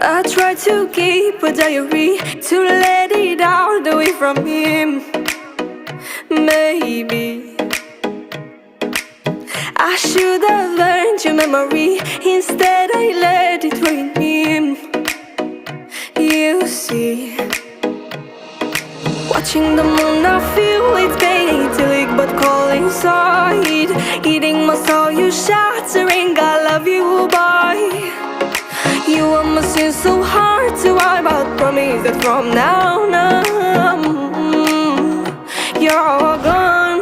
I try to keep a diary to let it out away from him. Maybe I should have learned your memory. Instead I let it ruin him. You see, watching the moon I feel it's chaotic but cold inside. Eating my soul, you shattering, I love you, boy. You are my sin so hard to wipe out. Promise that from now on you're all gone.